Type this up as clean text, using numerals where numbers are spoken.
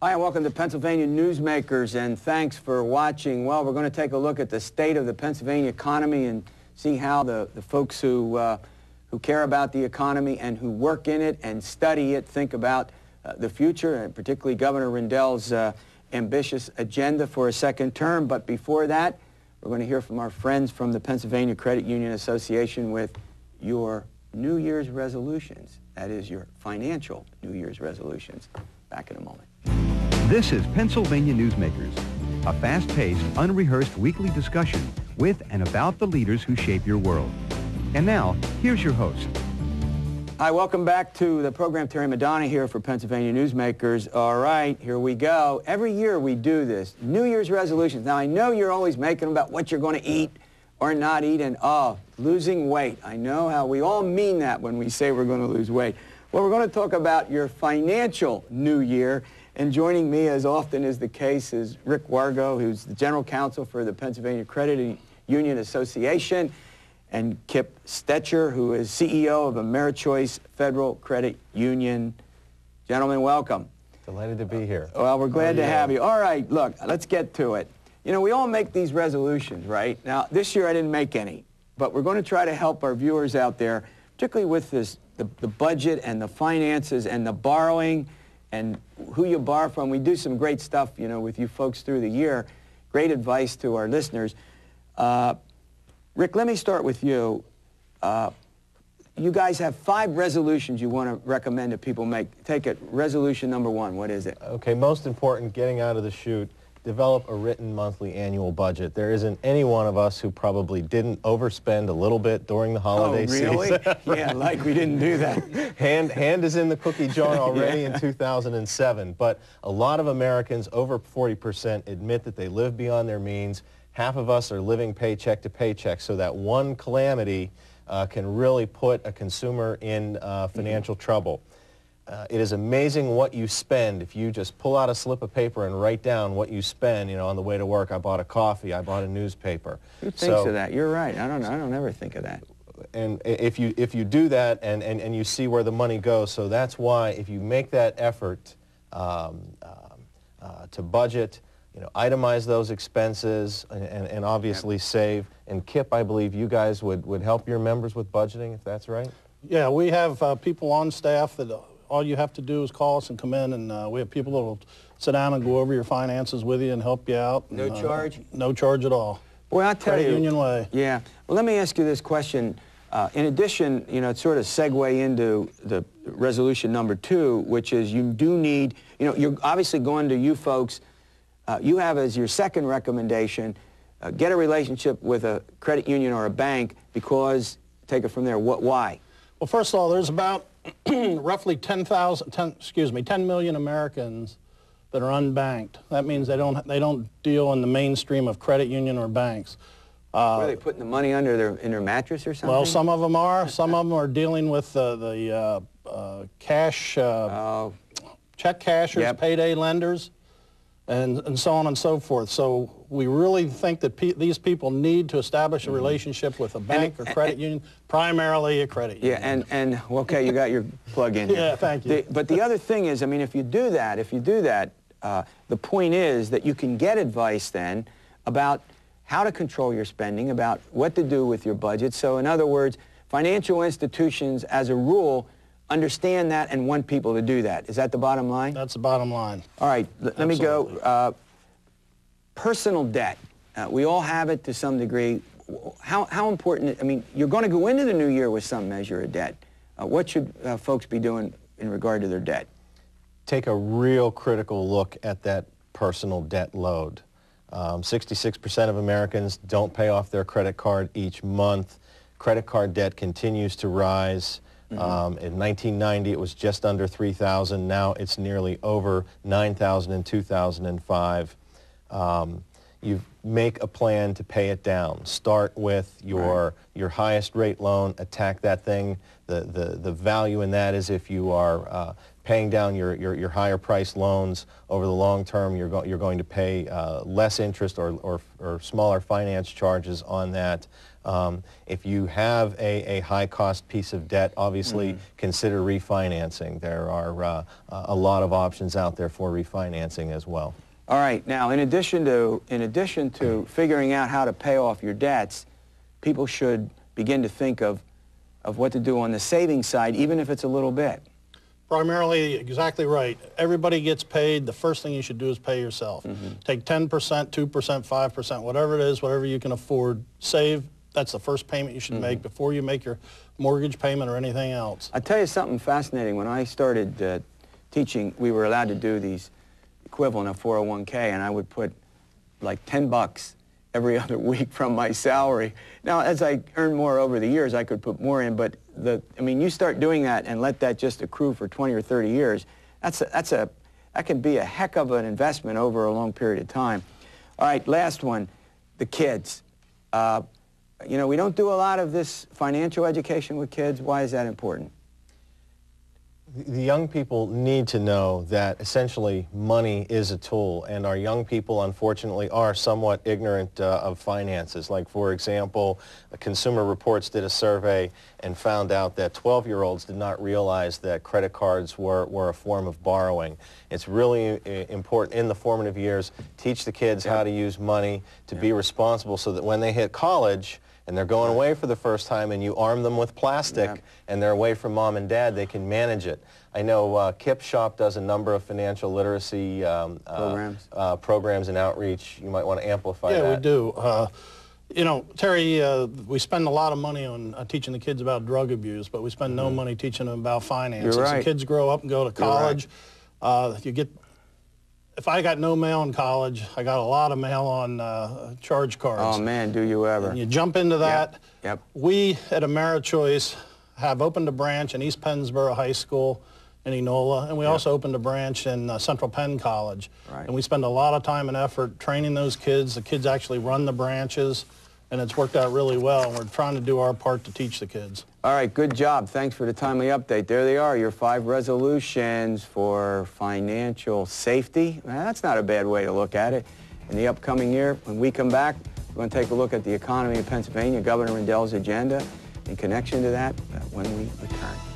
Hi, and welcome to Pennsylvania Newsmakers, and thanks for watching. Well, we're going to take a look at the state of the Pennsylvania economy and see how the folks who care about the economy and who work in it and study it think about the future, and particularly Governor Rendell's ambitious agenda for a second term. But before that, we're going to hear from our friends from the Pennsylvania Credit Union Association with your New Year's resolutions. That is, your financial New Year's resolutions. Back in a moment. This is Pennsylvania Newsmakers, a fast-paced, unrehearsed weekly discussion with and about the leaders who shape your world. And now, here's your host. Hi, welcome back to the program. Terry Madonna here for Pennsylvania Newsmakers. All right, here we go. Every year we do this, New Year's resolutions. Now, I know you're always making them about what you're going to eat or not eat, and losing weight. I know how we all mean that when we say we're going to lose weight. Well, we're going to talk about your financial New Year. And joining me, as often is the case, is Rick Wargo, who's the General Counsel for the Pennsylvania Credit Union Association, and Kipp Stecher, who is CEO of AmeriChoice Federal Credit Union. Gentlemen, welcome. Delighted to be here. Well, we're glad to have you. All right, look, let's get to it. You know, we all make these resolutions, right? Now, this year I didn't make any, but we're going to try to help our viewers out there, particularly with this, the budget and the finances and the borrowing and who you borrow from. We do some great stuff, you know, with you folks through the year. Great advice to our listeners. Rick, let me start with you. You guys have 5 resolutions you want to recommend that people make. Take it. Resolution number 1, what is it? Okay, most important, getting out of the chute, develop a written monthly annual budget. There isn't any one of us who probably didn't overspend a little bit during the holiday season. Yeah, like we didn't do that. Hand is in the cookie jar already in 2007. But a lot of Americans, over 40%, admit that they live beyond their means. Half of us are living paycheck to paycheck, so that one calamity can really put a consumer in financial trouble. It is amazing what you spend if you just pull out a slip of paper and write down what you spend. You know, on the way to work, I bought a coffee, I bought a newspaper. Who thinks of that? You're right. I don't ever think of that. And if you do that and you see where the money goes, so that's why if you make that effort to budget, you know, itemize those expenses and obviously save. And Kipp, I believe you guys would help your members with budgeting, if that's right? Yeah, we have people on staff that all you have to do is call us and come in, and we have people that will sit down and go over your finances with you and help you out. No charge? No charge at all. Well, I'll tell you. Credit Union way. Yeah. Well, let me ask you this question. In addition, you know, it's sort of segue into the resolution number 2, which is you do need, you know, you're obviously going to you folks, you have as your second recommendation, get a relationship with a credit union or a bank because, take it from there, why? Well, first of all, there's about roughly 10 million Americans that are unbanked. That means they don't deal in the mainstream of credit union or banks. Are they putting the money in their mattress or something? Well, some of them are. Some of them are dealing with the cash, check cashers, payday lenders, and so on and so forth. So we really think that these people need to establish a relationship with a bank or credit union, primarily a credit union. Yeah, and okay, you got your plug in here. Yeah, thank you. But the other thing is, I mean, if you do that, the point is that you can get advice then about how to control your spending, about what to do with your budget. So in other words, financial institutions, as a rule, understand that and want people to do that. Is that the bottom line? That's the bottom line. All right, let me go. Personal debt. We all have it to some degree. How important, I mean, you're going to go into the new year with some measure of debt. What should folks be doing in regard to their debt? Take a real critical look at that personal debt load. 66% of Americans don't pay off their credit card each month. Credit card debt continues to rise. In 1990, it was just under 3,000. Now it's nearly over 9,000 in 2005. you make a plan to pay it down. Start with your highest rate loan, attack that thing. The value in that is if you are paying down your higher price loans over the long term, you're going to pay less interest or smaller finance charges on that. If you have a high-cost piece of debt, obviously consider refinancing. There are a lot of options out there for refinancing as well. All right. Now, in addition to figuring out how to pay off your debts, people should begin to think of what to do on the savings side, even if it's a little bit. Primarily, exactly right. Everybody gets paid. The first thing you should do is pay yourself. Take 10%, 2%, 5%, whatever it is, whatever you can afford. Save. That's the first payment you should make before you make your mortgage payment or anything else. I'll tell you something fascinating. When I started teaching, we were allowed to do these equivalent of 401k, and I would put like $10 every other week from my salary. Now, as I earned more over the years, I could put more in, but I mean, you start doing that and let that just accrue for 20 or 30 years, that can be a heck of an investment over a long period of time. All right, last one, the kids. You know, we don't do a lot of this financial education with kids. Why is that important? The young people need to know that essentially money is a tool, and our young people unfortunately are somewhat ignorant of finances. Like, for example, Consumer Reports did a survey and found out that 12-year-olds did not realize that credit cards were a form of borrowing. It's really important in the formative years, teach the kids how to use money, to be responsible, so that when they hit college and they're going away for the first time and you arm them with plastic and they're away from mom and dad, they can manage it. I know Kipp Shop does a number of financial literacy programs and outreach. You might want to amplify that. Yeah, we do. You know, Terry, we spend a lot of money on teaching the kids about drug abuse, but we spend no money teaching them about finances. You're right. The kids grow up and go to college. If I got no mail in college, I got a lot of mail on charge cards. Oh, man, do you ever. And you jump into that. Yep. We at AmeriChoice have opened a branch in East Pennsboro High School in Enola, and we also opened a branch in Central Penn College. Right. And we spend a lot of time and effort training those kids. The kids actually run the branches, and it's worked out really well. And we're trying to do our part to teach the kids. All right, good job. Thanks for the timely update. There they are, your 5 resolutions for financial safety. Well, that's not a bad way to look at it. In the upcoming year, when we come back, we're going to take a look at the economy of Pennsylvania, Governor Rendell's agenda, in connection to that when we return.